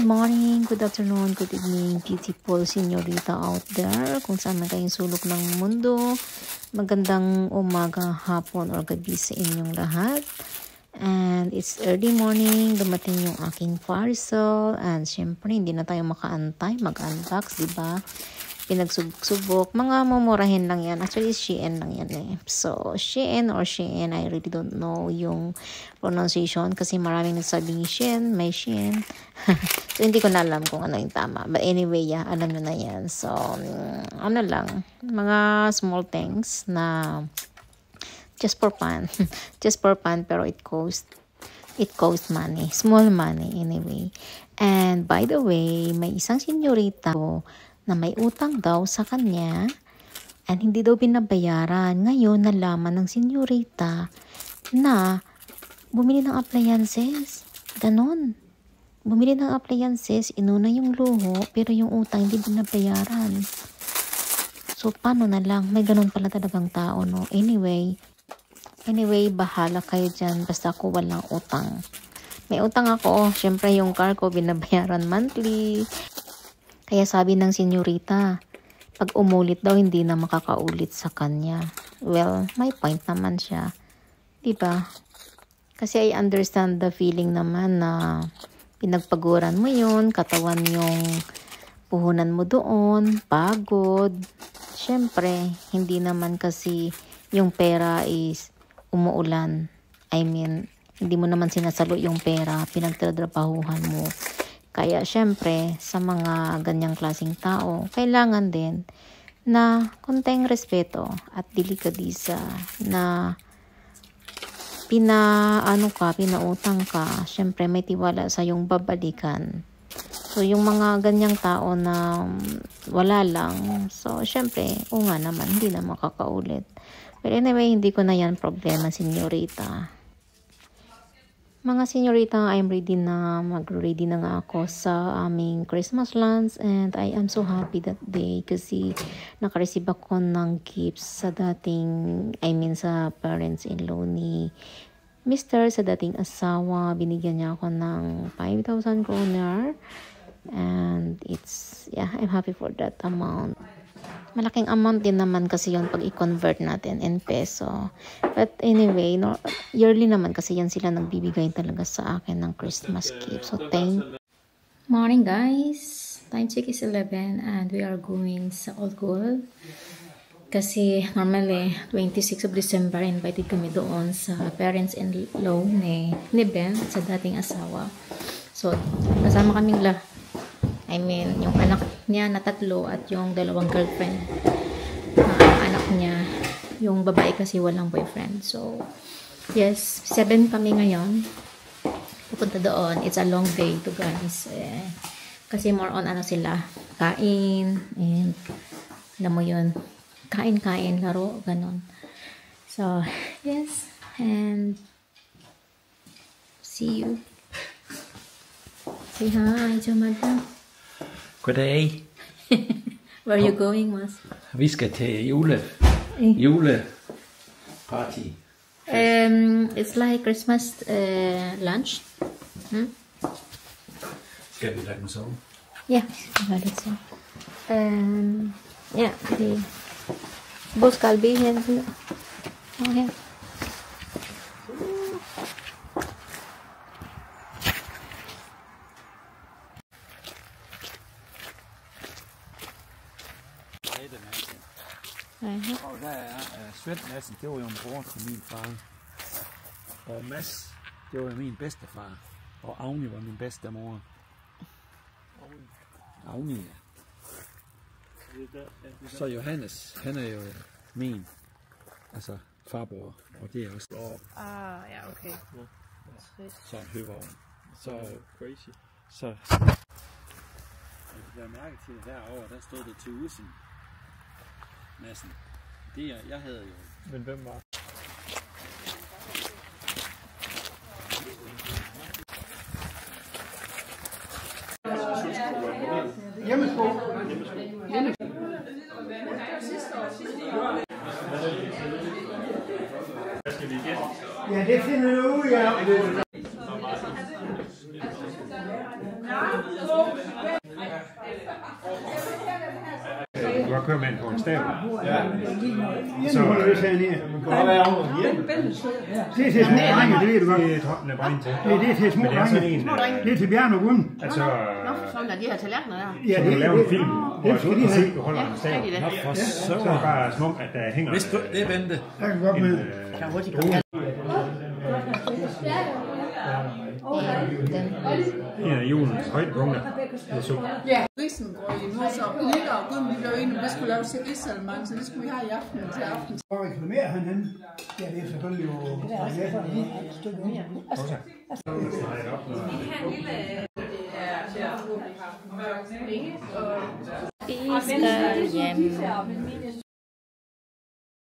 morning, good afternoon, good evening, beautiful señorita out there. Kung saan man kayong sulok ng mundo, magandang umaga, hapon, or gabi sa inyong lahat. And it's early morning, dumating yung aking parcel. And syempre, hindi na tayo makaantay, mag-unbox, diba? Pinagsubok, mga mumurahin lang yan. Actually, Shein lang yan eh. So, Shein or Shein, I really don't know yung pronunciation kasi maraming nagsabing Shein, may Shein. So, hindi ko na alam kung ano yung tama. But anyway, yeah, alam nyo na yan. So, ano lang, mga small things na just for fun. Just for fun, pero it cost money. Small money anyway. And by the way, may isang senyorita na may utang daw sa kanya and hindi daw binabayaran. Ngayon, nalaman ng senyorita na bumili ng appliances. Ganon. Bumili ng appliances, inuna yung luho, pero yung utang hindi binabayaran. So, paano na lang? May ganon pala talagang tao, no? Anyway, bahala kayo dyan. Basta ako walang utang. May utang ako. Syempre, yung car ko binabayaran monthly. Kaya sabi ng senyorita, pag umulit daw, hindi na makakaulit sa kanya. Well, may point naman siya. Diba? Kasi I understand the feeling naman na pinagpaguran mo yun, katawan yung puhunan mo doon, pagod. Siyempre, hindi naman kasi yung pera is umuulan. I mean, hindi mo naman sinasalo yung pera, pinagtatrabahuhan mo. Kaya syempre, sa mga ganyang klaseng tao, kailangan din na konting respeto at delikadisa na pinautang ka. Syempre, may tiwala sa yung babalikan. So, yung mga ganyang tao na wala lang, so syempre, nga naman, hindi na makakaulit. But anyway, hindi ko na yan problema, senyorita. Mga senyorita, I'm ready na, mag-ready na nga ako sa aming Christmas lunch and I am so happy that day kasi nakareceive ako ng gifts sa sa parents-in-law ni Mr. sa dating asawa. Binigyan niya ako ng 5,000 kroner and I'm happy for that amount. Malaking amount din naman kasi yun pag i-convert natin in peso. But anyway, yearly naman kasi yan sila nagbibigay talaga sa akin ng Christmas gift. So, Morning guys! Time check is 11 and we are going sa Old Gold. Kasi normally, 26 of December, invited kami doon sa parents-in-law ni Ben sa dating asawa. So, kasama kaming yung anak niya na 3 at yung 2 girlfriend. Anak niya, yung babae kasi walang boyfriend. So, yes, 7 kami ngayon. Pupunta doon. It's a long day to guys. Kasi more on sila, kain, and alam mo yun, kain, laro, ganon. So, yes, and see you. Say hi to madam. Goddag. Where are you going, Mas? Vi skal til juleparty. It's like Christmas lunch. Skal vi lade den sove? Yeah, let it so. Yeah, the boss skal be here. Oh, yeah. Og der Svend Madsen, det var jo en bror til min far. Og Mads, det var jo min bedstefar. Og Agni var min bedstemor. Agni, ja. Så Johannes, han er jo min, altså farbror. Og det er også Ja, okay. så høveren. Så crazy. Så jeg mærke til derovre, der stod det Tusen Madsen. Jeg havde jo... Men hvem var? Hjemmesko. Ja, det finder du ud af. Du har kørt med på en stav. Ja. Så det er sådan her. Det er til små drenge, det ved du godt. det er toppen af brænd til. Det er til små Men det er sådan drenge. en, Det er til Bjørn og Gunn. altså, Sådan er de her tallerkener der. Ja, så du laver en film, hvor det skal du de kan have. se, du holder en stav. Er de det? Nå, for Så er det søren. bare som om, at der hænger Hvis du, det er Bente. Jeg kan godt med. Kan hurtigt komme. en af julens højdepunkter. Det er så. Ja, risengrød nu, så Lille og Gunn, vi blev enige, om vi skulle lave til risalemang, så det skulle vi have i aften til aften. Hvor reklamerer han henne? Ja, det er selvfølgelig jo... Vi skal hjem.